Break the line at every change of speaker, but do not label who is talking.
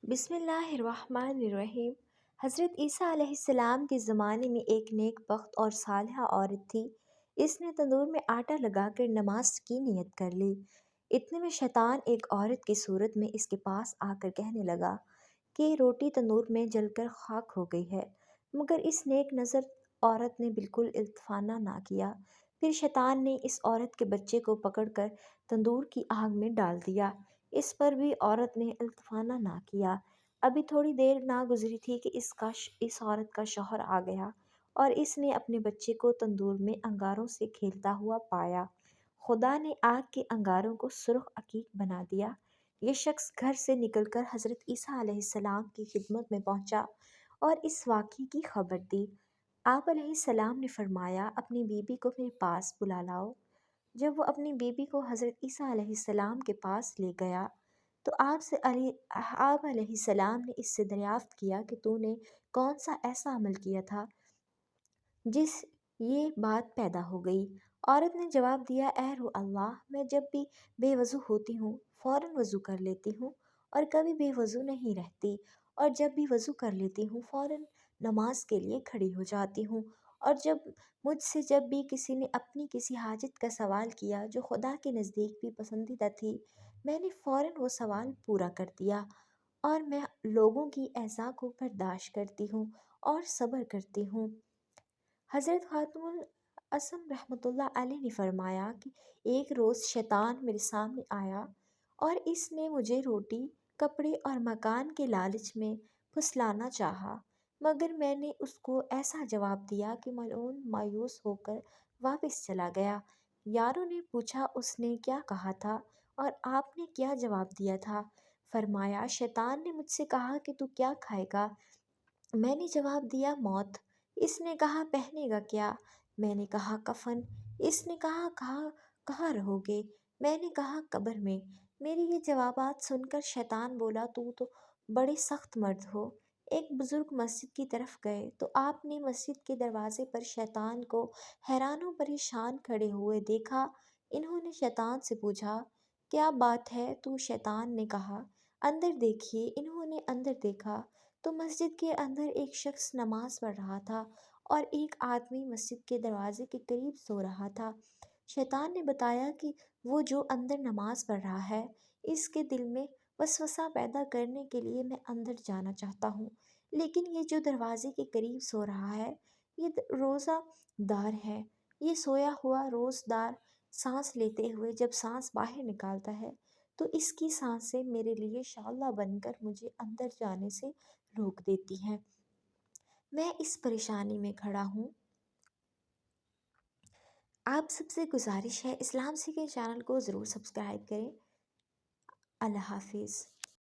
بسم اللہ الرحمن الرحیم۔ حضرت عیسیٰ علیہ السلام کے زمانے میں ایک نیک بخت اور صالحہ عورت تھی۔ اس نے تندور میں آٹا لگا کر نماز کی نیت کر لی۔ اتنے میں شیطان ایک عورت کی صورت میں اس کے پاس آ کر کہنے لگا کہ روٹی تندور میں جل کر خاک ہو گئی ہے، مگر اس نیک نظر عورت نے بالکل التفانہ نہ کیا۔ پھر شیطان نے اس عورت کے بچے کو پکڑ کر تندور کی آگ میں ڈال دیا۔ اس پر بھی عورت نے التفانہ نہ کیا۔ ابھی تھوڑی دیر نہ گزری تھی کہ اس عورت کا شوہر آ گیا اور اس نے اپنے بچے کو تندور میں انگاروں سے کھیلتا ہوا پایا۔ خدا نے آگ کے انگاروں کو سرخ عقیق بنا دیا۔ یہ شخص گھر سے نکل کر حضرت عیسیٰ علیہ السلام کی خدمت میں پہنچا اور اس واقعے کی خبر دی۔ آپ علیہ السلام نے فرمایا، اپنی بیوی کو میرے پاس بلا لاؤ۔ جب وہ اپنی بیوی کو حضرت عیسیٰ علیہ السلام کے پاس لے گیا تو آپ علیہ السلام نے اس سے دریافت کیا کہ تو نے کون سا ایسا عمل کیا تھا جس یہ بات پیدا ہو گئی؟ عورت نے جواب دیا، اے روح اللہ، میں جب بھی بے وضو ہوتی ہوں فوراً وضو کر لیتی ہوں اور کبھی بے وضو نہیں رہتی، اور جب بھی وضو کر لیتی ہوں فوراً نماز کے لیے کھڑی ہو جاتی ہوں، اور مجھ سے جب بھی کسی نے اپنی کسی حاجت کا سوال کیا جو خدا کے نزدیک بھی پسندیدہ تھی، میں نے فوراً وہ سوال پورا کر دیا، اور میں لوگوں کی ایذا کو برداشت کرتی ہوں اور صبر کرتی ہوں۔ حضرت خاتم الاسم رحمۃ اللہ علیہ نے فرمایا کہ ایک روز شیطان میرے سامنے آیا اور اس نے مجھے روٹی، کپڑے اور مکان کے لالچ میں پھسلانا چاہا، مگر میں نے اس کو ایسا جواب دیا کہ ملعون مایوس ہو کر واپس چلا گیا۔ یاروں نے پوچھا، اس نے کیا کہا تھا اور آپ نے کیا جواب دیا تھا؟ فرمایا، شیطان نے مجھ سے کہا کہ تو کیا کھائے گا؟ میں نے جواب دیا، موت۔ اس نے کہا، پہنے گا کیا؟ میں نے کہا، کفن۔ اس نے کہا، کہاں رہو گے؟ میں نے کہا، قبر میں۔ میرے یہ جوابات سن کر شیطان بولا، تو بڑے سخت مرد ہو۔ ایک بزرگ مسجد کی طرف گئے تو آپ نے مسجد کے دروازے پر شیطان کو حیران و پریشان کھڑے ہوئے دیکھا۔ انہوں نے شیطان سے پوچھا، کیا بات ہے؟ تو شیطان نے کہا، اندر دیکھیے۔ انہوں نے اندر دیکھا تو مسجد کے اندر ایک شخص نماز پڑھ رہا تھا اور ایک آدمی مسجد کے دروازے کے قریب سو رہا تھا۔ شیطان نے بتایا کہ وہ جو اندر نماز پڑھ رہا ہے، اس کے دل میں وسوسہ پیدا کرنے کے لیے میں اندر جانا چاہتا ہوں، لیکن یہ جو دروازے کے قریب سو رہا ہے یہ روزہ دار ہے۔ یہ سویا ہوا روزہ دار سانس لیتے ہوئے جب سانس باہر نکالتا ہے تو اس کی سانسیں میرے لیے شعلہ بن کر مجھے اندر جانے سے روک دیتی ہیں۔ میں اس پریشانی میں کھڑا ہوں۔ آپ سب سے گزارش ہے اسلام سیکھیں چینل کو ضرور سبسکرائب کریں۔ اللہ حافظ۔